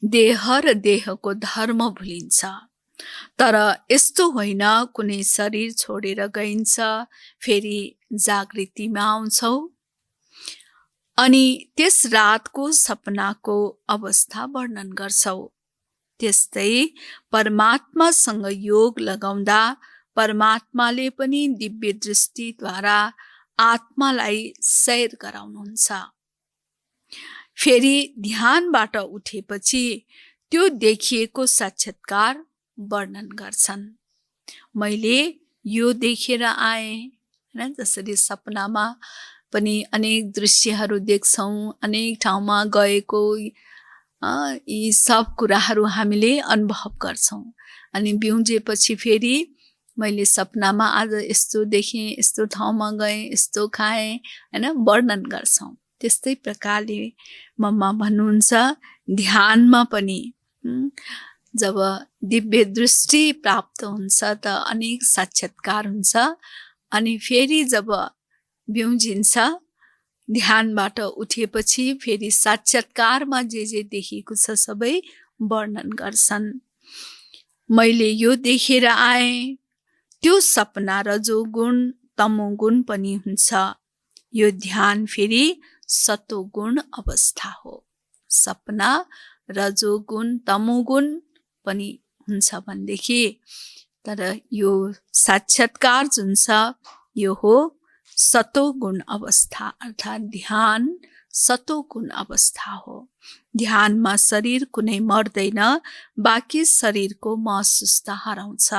देह र देहको धर्म भुलिन्छ। तर यस्तो होइन कुनै शरीर छोडेर गइन्छ फेरि जागृतिमा आउँछौ। अनि त्यस रातको सपनाको अवस्था वर्णन गर्छौ। त्यस्तै परमात्मासँग योग लगाउँदा परमात्माले पनि दिव्य दृष्टिद्वारा आत्मालाई सैर गराउनुहुन्छ। फेरि ध्यानबाट उठेपछि त्यो देखिएको साक्षात्कार वर्णन गर्छन्। मैले यो देखेर आएँ, हैन? जसरी सपनामा पनि अनेक दृश्यहरू देख्छौँ, अनेक ठाउँमा गएको यी सब कुराहरू हामीले अनुभव गर्छौँ। अनि बिउजेपछि फेरि मैले सपनामा आज यस्तो देखेँ, यस्तो ठाउँमा गएँ, यस्तो खाएँ, हैन? वर्णन गर्छौँ। त्यस्तै प्रकारले मम्मा भन्नुहुन्छ ध्यानमा पनि जब दिव्य दृष्टि प्राप्त हुन्छ त अनेक साक्षात्कार हुन्छ। अनि फेरि जब बिउजिन्छ ध्यानबाट उठेपछि फेरि साक्षात्कारमा जे देखिएको छ सबै वर्णन गर्छन्। मैले यो देखेर आएँ, त्यो सपना रजोगुण तमोगुण पनि हुन्छ। यो ध्यान फेरि सतोगुण अवस्था हो। सपना रजोगुण तमोगुण पनि हुन्छ भनेदेखि, तर यो साक्षात्कार जुन छ यो हो सतोगुण अवस्था, अर्थात् ध्यान सतोगुण अवस्था हो। ध्यानमा शरीर कुनै मर्दैन, बाँकी शरीरको महसुस त हराउँछ।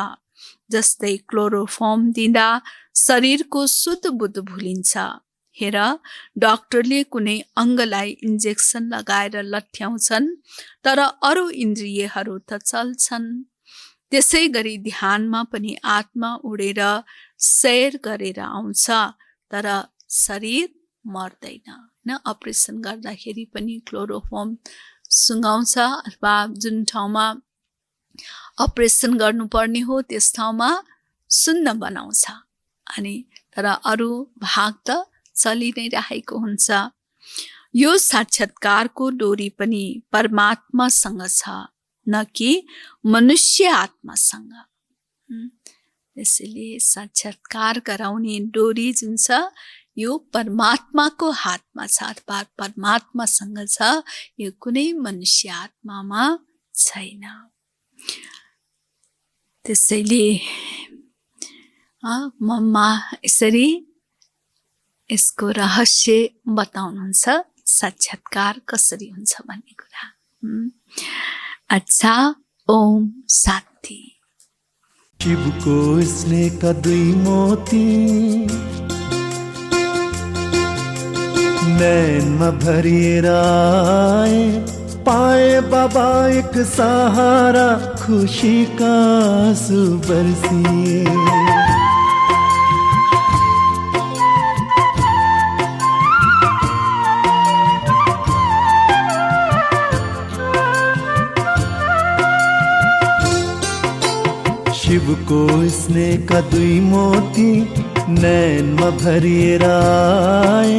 जस्तै क्लोरोफर्म दिँदा शरीरको शुद्ध बुद्ध भुलिन्छ। हेर, डाक्टरले कुनै अङ्गलाई इन्जेक्सन लगाएर लट्ठ्याउँछन्, तर अरू इन्द्रियहरू त चल्छन्। त्यसै गरी ध्यानमा पनि आत्मा उडेर सैर गरेर आउँछ, तर शरीर मर्दैन। न अपरेसन गर्दाखेरि पनि क्लोरोफर्म सुँगाउँछ, अथवा जुन ठाउँमा अपरेसन गर्नुपर्ने हो त्यस ठाउँमा सुन्न बनाउँछ। अनि तर अरू भाग त चलि नै रहेको हुन्छ। यो साक्षात्कारको डोरी पनि परमात्मासँग छ, न कि मनुष्य आत्मासँग। त्यसैले साक्षात्कार गराउने डोरी जुन छ यो परमात्माको हातमा छ, अथवा परमात्मासँग छ, यो कुनै मनुष्य आत्मामा छैन। त्यसैले मम्मा यसरी यसको रहस्य बताउनुहुन्छ, साक्षात्कार कसरी हुन्छ भन्ने कुरा। अच्छा, ओम शान्ति। शिवको स्नेह का दुई मोती नैनमा भरिएर आए, पाए बाबा एक सहारा, खुशी का आंसू बरसिए। शिव को स्नेह का दुई मोती नैनमा भरिएर आए,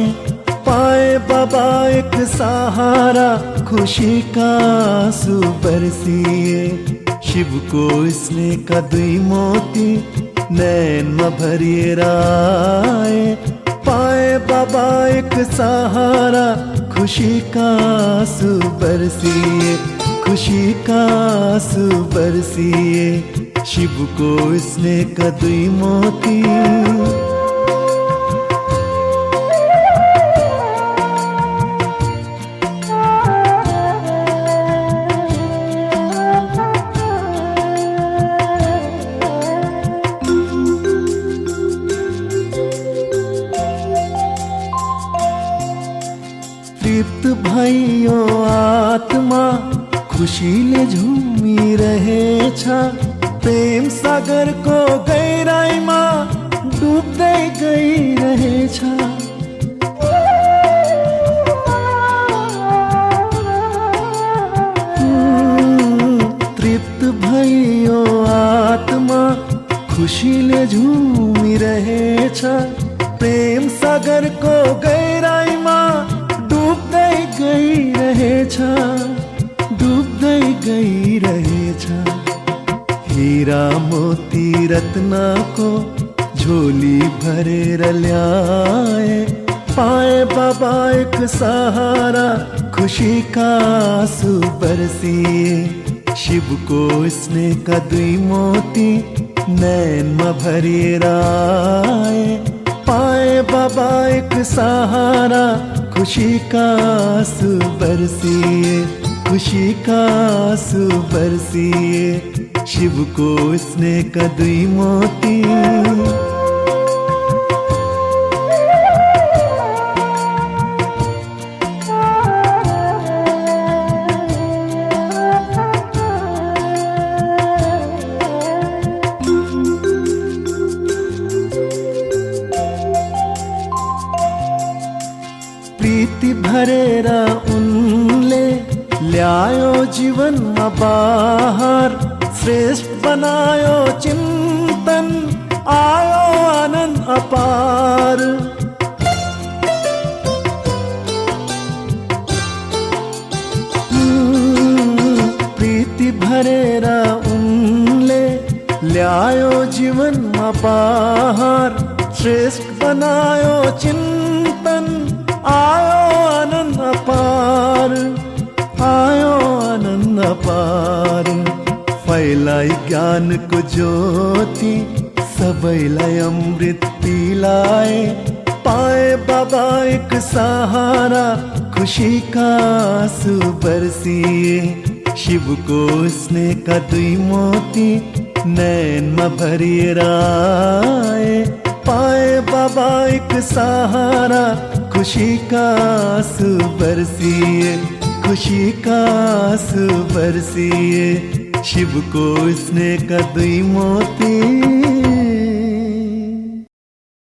पाए बाबा एक सहारा, खुशी का आंसू बरसिए। शिव को स्नेह का दुई मोती नैनमा भरिएर आए, पाए बाबा एक सहारा, खुशी का आंसू बरसिए, खुशी का आंसू बरसिए। शिव को स्नेह का दुई मोती। तृप्त भयो आत्मा, खुशीले झुमी रहेछ, प्रेम सागर को गहिराईमा डुब्दै गइरहेछ। तृप्त भयो आत्मा, खुशीले झुमिरहेछ, प्रेम सागर को गहिराईमा डुब्दै गइरहेछ, डुब्दै गइरहेछ। हीरा मोती रत्न को झोली भरेर ल्याए, पाए बाबा एक सहारा, खुशी का आंसू बरसिए। शिव को स्नेह का दुई मोती, नैन में भरिए राय। पाए बाबा एक सहारा, खुशी का आंसू बरसिए, खुशी का आंसू बरसिए। शिव को स्नेह का दुई मोती। प्रीति भरेरा उनले ल्यायो जीवन में बाहर। श्रेष्ठ बनायो चिंतन, आयो आनंद अपार। प्रीति भरेरा उनले ल्यायो जीवन में बाहर। श्रेष्ठ बनायो चिंतन, आयो आनंद अपार, आयो आनंद अपार। फैलाई ज्ञान को ज्योति, सबैलाई अमृत पिलाए। पाए बाबा एक सहारा, खुशी का आंसू बरसिए। शिव को स्नेह का दुई मोती, नैन में भरिए राय। पाए बाबा एक सहारा, खुशी का आंसू बरसिए, खुशी का आंसू बरसिए। शिव को स्नेह का दुई मोती।